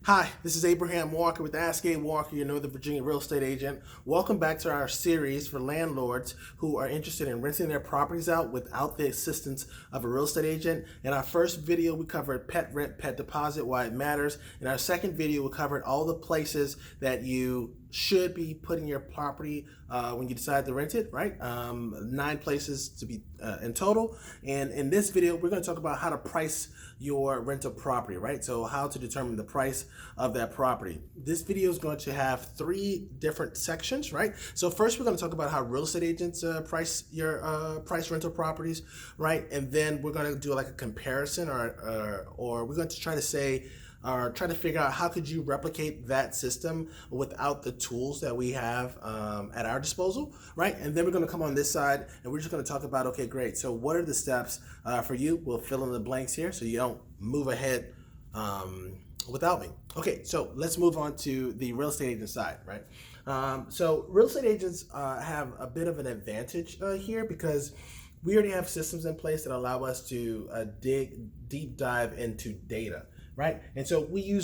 Hi, this is Abraham Walker with Ask A Walker, your Northern Virginia real estate agent. Welcome back to our series for landlords who are interested in renting their properties out without the assistance of a real estate agent. In our first video, we covered pet rent, pet deposit, why it matters. In our second video, we covered all the places that you should be putting your property when you decide to rent it, right? 9 places to be in total. And in this video, we're going to talk about how to price your rental property, right? So how to determine the price of that property. This video is going to have 3 different sections, right? So first, we're going to talk about how real estate agents price rental properties, right? And then we're going to do like a comparison, or we're going to try to say, or try to figure out how could you replicate that system without the tools that we have at our disposal, right? And then we're going to come on this side and we're just going to talk about, okay, great. So what are the steps for you? We'll fill in the blanks here so you don't move ahead without me. Okay, so let's move on to the real estate agent side, right? So real estate agents have a bit of an advantage here because we already have systems in place that allow us to deep dive into data, right? And so we do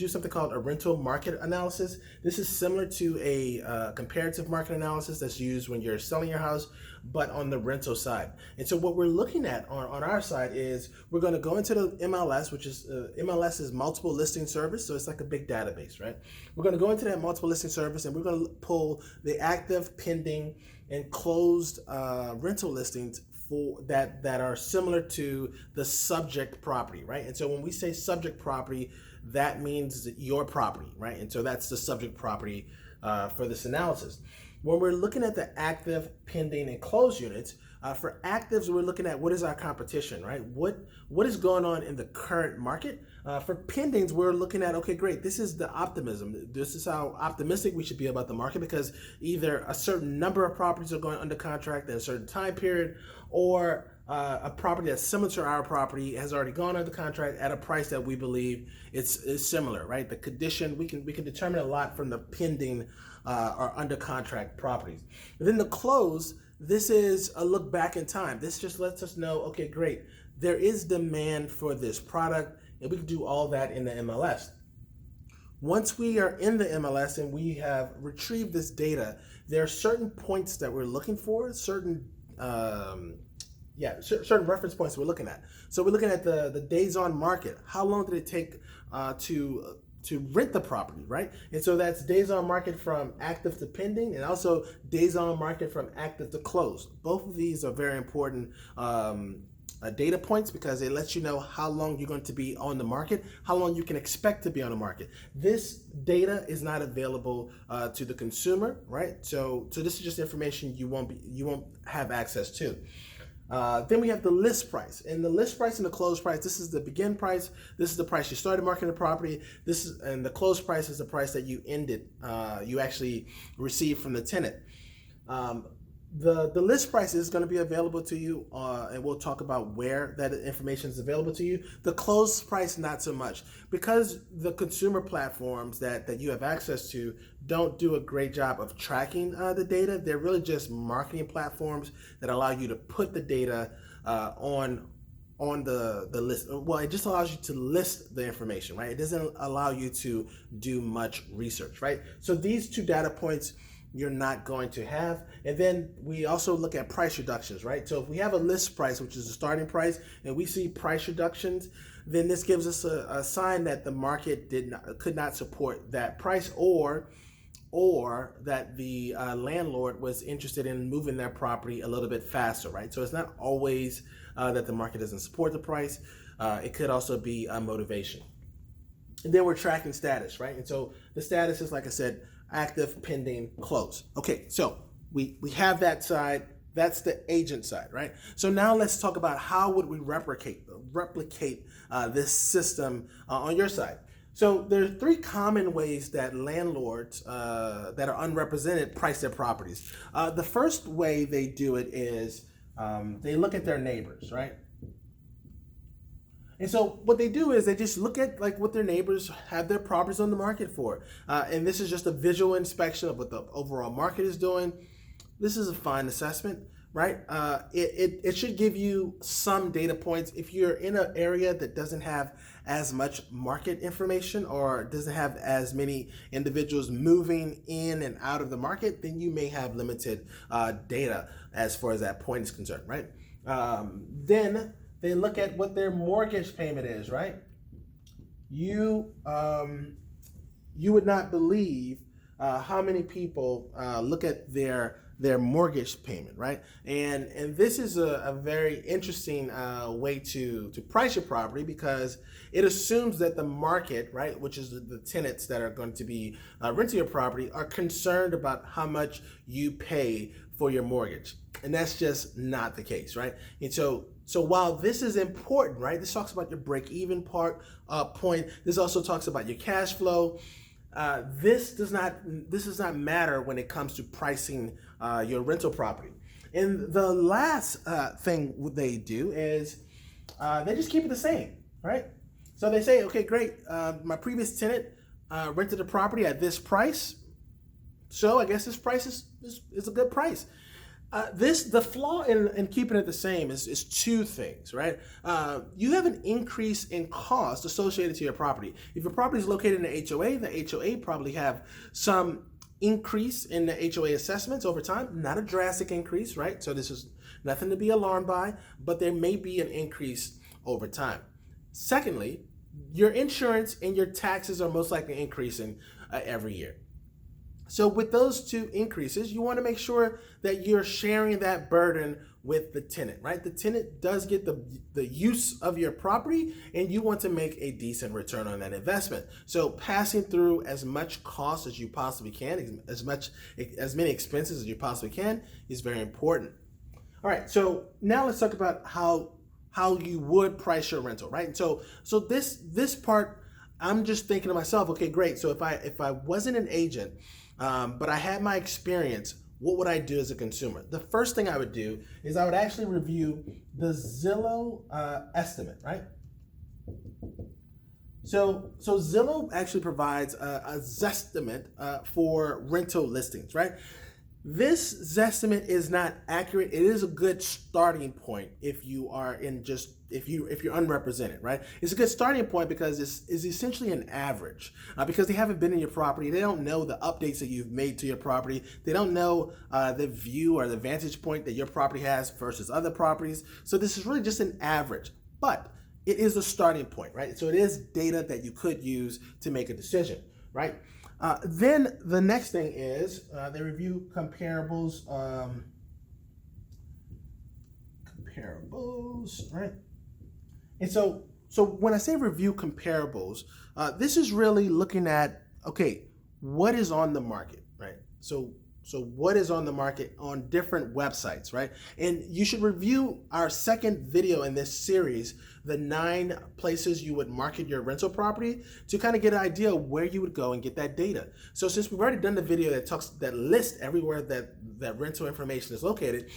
something called a rental market analysis. This is similar to a comparative market analysis that's used when you're selling your house, but on the rental side. And so what we're looking at on our side is we're going to go into the MLS, which is MLS is multiple listing service. So it's like a big database, right? We're going to go into that multiple listing service and we're going to pull the active, pending, and closed rental listings for that are similar to the subject property, right? And so when we say subject property, that means your property, right? And so that's the subject property for this analysis. When we're looking at the active, pending, and closed units, for actives, we're looking at what is our competition, right? What is going on in the current market? For pendings, we're looking at, okay, great, this is the optimism. This is how optimistic we should be about the market because either a certain number of properties are going under contract at a certain time period, or a property that's similar to our property has already gone under contract at a price that we believe is similar, right? The condition, we can determine a lot from the pending or under contract properties. But then the close, this is a look back in time. This just lets us know, okay, great, there is demand for this product, and we can do all that in the MLS. Once we are in the MLS and we have retrieved this data, there are certain points that we're looking for, certain reference points we're looking at. So we're looking at the days on market. How long did it take to rent the property, right? And so that's days on market from active to pending, and also days on market from active to closed. Both of these are very important data points because it lets you know how long you're going to be on the market, how long you can expect to be on the market. This data is not available to the consumer, right? So this is just information you won't have access to. Then we have the list price, and the list price and the closed price. This is the begin price. This is the price you started marketing the property. And the closed price is the price that you actually received from the tenant. The list price is going to be available to you, and we'll talk about where that information is available to you. The closed price, not so much, because the consumer platforms that you have access to don't do a great job of tracking the data. They're really just marketing platforms that allow you to put the data on the list. Well, it just allows you to list the information, right? It doesn't allow you to do much research, right? So these 2 data points you're not going to have. And then we also look at price reductions, right? So if we have a list price, which is the starting price, and we see price reductions, then this gives us a sign that the market could not support that price, or that the landlord was interested in moving their property a little bit faster, right? So it's not always that the market doesn't support the price. It could also be motivation. And then we're tracking status, right? And so the status is, like I said, active, pending, close. Okay, so we have that side. That's the agent side, right? So now let's talk about how would we replicate this system on your side. So there are 3 common ways that landlords that are unrepresented price their properties. The first way they do it is they look at their neighbors, right? And so what they do is they just look at like what their neighbors have their properties on the market for. And this is just a visual inspection of what the overall market is doing. This is a fine assessment. right? It should give you some data points. If you're in an area that doesn't have as much market information or doesn't have as many individuals moving in and out of the market, then you may have limited data as far as that point is concerned, right? Then they look at what their mortgage payment is, right? You would not believe how many people look at their mortgage payment, right? And this is a very interesting way to price your property, because it assumes that the market, right, which is the tenants that are going to be renting your property, are concerned about how much you pay for your mortgage. And that's just not the case, right? And so while this is important, right, this talks about your break-even point. This also talks about your cash flow. This does not matter when it comes to pricing your rental property. And the last thing they do is they just keep it the same, right? So they say, okay, great, my previous tenant rented the property at this price, so I guess this price is a good price. The flaw in keeping it the same is two things, right? You have an increase in cost associated to your property. If your property is located in the HOA probably have some increase in the HOA assessments over time, not a drastic increase, right? So this is nothing to be alarmed by, but there may be an increase over time. Secondly, your insurance and your taxes are most likely increasing every year. So with those two increases, you want to make sure that you're sharing that burden with the tenant, right? The tenant does get the use of your property, and you want to make a decent return on that investment. So passing through as much cost as you possibly can, as many expenses as you possibly can, is very important. All right, so now let's talk about how you would price your rental, right? So this part, I'm just thinking to myself, okay, great. So if I wasn't an agent, but I had my experience, what would I do as a consumer? The first thing I would do is I would actually review the Zillow estimate, right? So Zillow actually provides a Zestimate for rental listings, right? This Zestimate is not accurate. It is a good starting point if you are if you're unrepresented, right? It's a good starting point because it's essentially an average because they haven't been in your property. They don't know the updates that you've made to your property. They don't know the view or the vantage point that your property has versus other properties. So this is really just an average, but it is a starting point, right? So it is data that you could use to make a decision, right? Then the next thing is they review comparables, right? And so when I say review comparables, this is really looking at, okay, what is on the market, right? So what is on the market on different websites, right? And you should review our second video in this series, the 9 places you would market your rental property, to kind of get an idea of where you would go and get that data. So since we've already done the video that lists everywhere that rental information is located,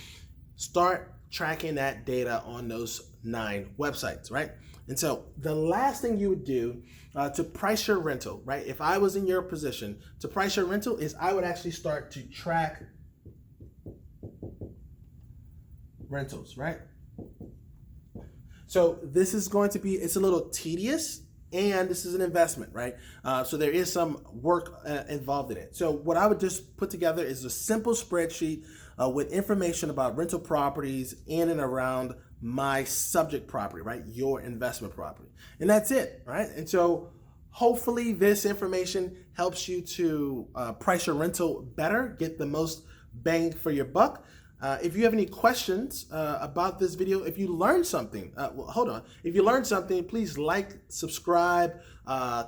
start tracking that data on those 9 websites, right? And so the last thing you would do to price your rental, right? If I was in your position to price your rental, is I would actually start to track rentals, right? So this is going to be, it's a little tedious, and this is an investment, right? So there is some work involved in it. So what I would just put together is a simple spreadsheet with information about rental properties in and around my subject property, right? Your investment property. And that's it, right? And so hopefully this information helps you to price your rental better, get the most bang for your buck. If you have any questions about this video, if you learned something, if you learned something, please like, subscribe,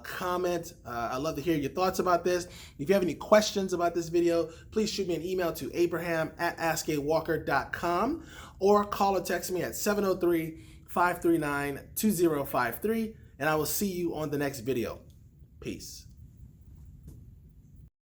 comment. I'd love to hear your thoughts about this. If you have any questions about this video, please shoot me an email to abraham@askawalker.com or call or text me at 703-539-2053, and I will see you on the next video. Peace.